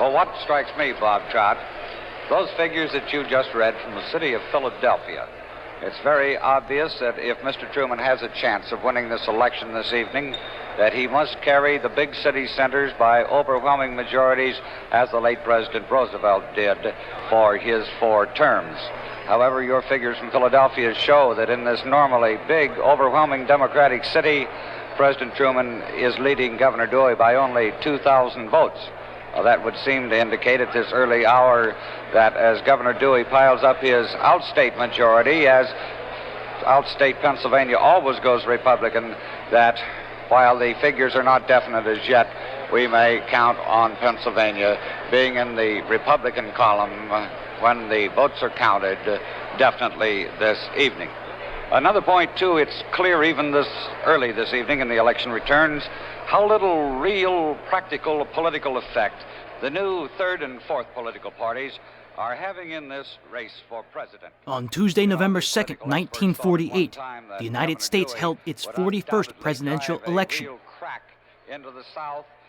Well, what strikes me, Bob Trott, those figures that you just read from the city of Philadelphia, it's very obvious that if Mr. Truman has a chance of winning this election this evening, that he must carry the big city centers by overwhelming majorities, as the late President Roosevelt did for his 4 terms. However, your figures from Philadelphia show that in this normally big, overwhelming Democratic city, President Truman is leading Governor Dewey by only 2,000 votes. That would seem to indicate at this early hour that as Governor Dewey piles up his outstate majority, as outstate Pennsylvania always goes Republican, that while the figures are not definite as yet, we may count on Pennsylvania being in the Republican column when the votes are counted definitely this evening. Another point, too, it's clear even this early this evening in the election returns how little real practical political effect the new third and fourth political parties are having in this race for president. On Tuesday, November 2nd, 1948, the United States held its 41st presidential election.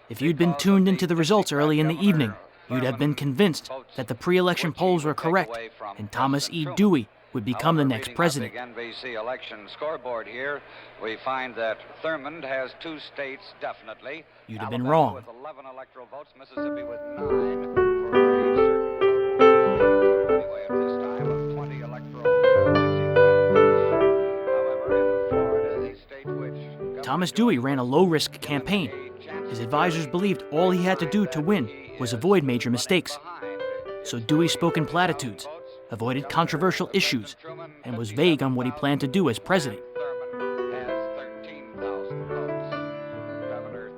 If you'd been tuned into the results early in the evening, you'd have been convinced that the pre-election polls were correct and Thomas E. Dewey would become the next president. NBC election scoreboard here, we find that Thurmond has 2 states definitely. You'd have been wrong. With 11 electoral votes, Mississippi with 9. Anyway, at this time of 20 electoral however, in Florida, the state which Thomas Dewey ran a low-risk campaign. His advisors believed all he had to do to win was avoid major mistakes. So Dewey spoke in platitudes, avoided controversial issues, and was vague on what he planned to do as president.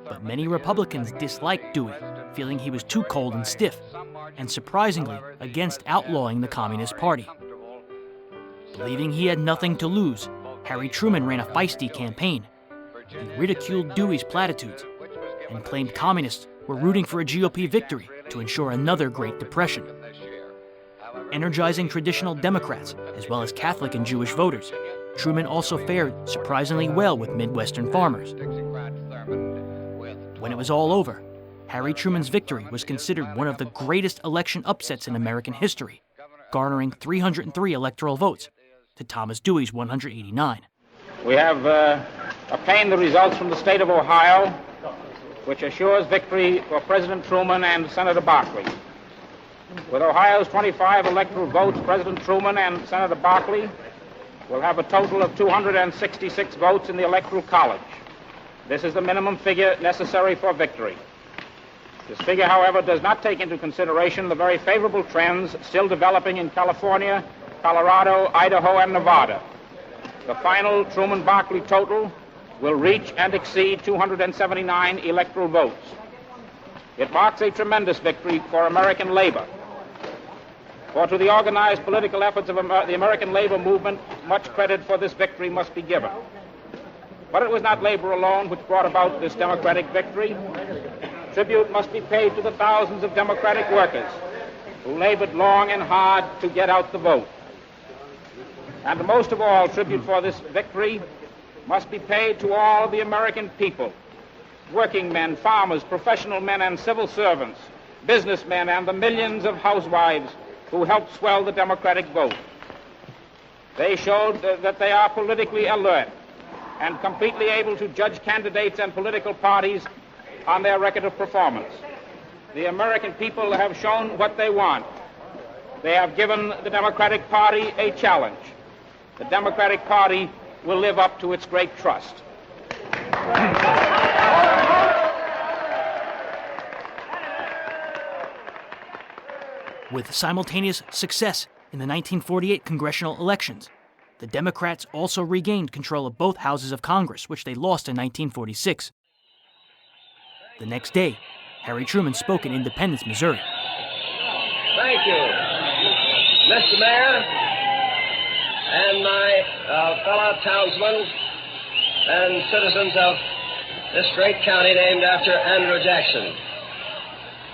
But many Republicans disliked Dewey, feeling he was too cold and stiff, and surprisingly against outlawing the Communist Party. Believing he had nothing to lose, Harry Truman ran a feisty campaign. He ridiculed Dewey's platitudes and claimed communists were rooting for a GOP victory to ensure another Great Depression. Energizing traditional Democrats, as well as Catholic and Jewish voters, Truman also fared surprisingly well with Midwestern farmers. When it was all over, Harry Truman's victory was considered one of the greatest election upsets in American history, garnering 303 electoral votes to Thomas Dewey's 189. We have obtained the results from the state of Ohio, which assures victory for President Truman and Senator Barkley. With Ohio's 25 electoral votes, President Truman and Senator Barkley will have a total of 266 votes in the Electoral College. This is the minimum figure necessary for victory. This figure, however, does not take into consideration the very favorable trends still developing in California, Colorado, Idaho, and Nevada. The final Truman-Barkley total will reach and exceed 279 electoral votes. It marks a tremendous victory for American labor. For to the organized political efforts of the American labor movement, much credit for this victory must be given. But it was not labor alone which brought about this democratic victory. Tribute must be paid to the thousands of democratic workers who labored long and hard to get out the vote. And most of all, tribute for this victory must be paid to all the American people, working men, farmers, professional men and civil servants, businessmen, and the millions of housewives who helped swell the Democratic vote. They showed that they are politically alert and completely able to judge candidates and political parties on their record of performance. The American people have shown what they want. They have given the Democratic Party a challenge. The Democratic Party will live up to its great trust. With simultaneous success in the 1948 congressional elections, the Democrats also regained control of both houses of Congress, which they lost in 1946. The next day, Harry Truman spoke in Independence, Missouri. Thank you, Mr. Mayor, and my fellow townsmen and citizens of this great county named after Andrew Jackson.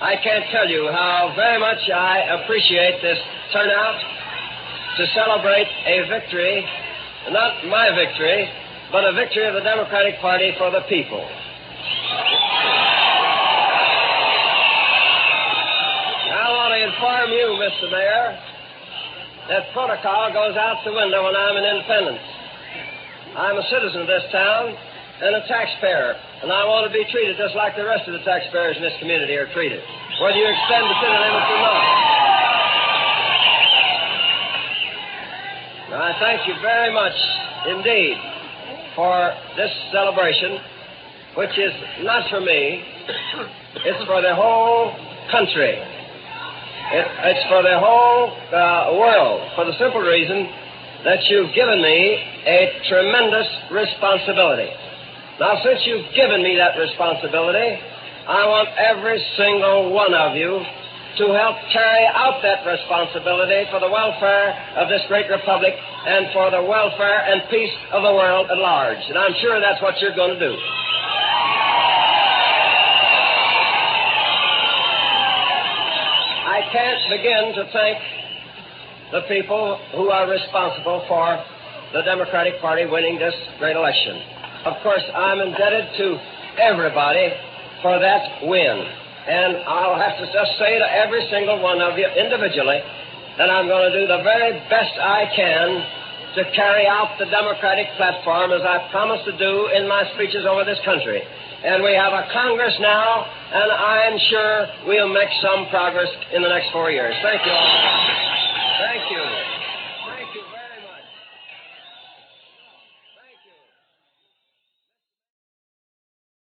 I can't tell you how very much I appreciate this turnout to celebrate a victory, not my victory, but a victory of the Democratic Party for the people. Mr. Mayor, that protocol goes out the window when I'm in Independence. I'm a citizen of this town and a taxpayer, and I want to be treated just like the rest of the taxpayers in this community are treated, whether you extend the city limits or not. Now, I thank you very much indeed for this celebration, which is not for me, it's for the whole country. It's for the whole world, for the simple reason that you've given me a tremendous responsibility. Now, since you've given me that responsibility, I want every single one of you to help carry out that responsibility for the welfare of this great republic and for the welfare and peace of the world at large. And I'm sure that's what you're going to do. I can't begin to thank the people who are responsible for the Democratic Party winning this great election. Of course, I'm indebted to everybody for that win. And I'll have to just say to every single one of you individually that I'm going to do the very best I can to carry out the Democratic platform as I promised to do in my speeches over this country. And we have a Congress now, and I'm sure we'll make some progress in the next 4 years. Thank you all. Thank you.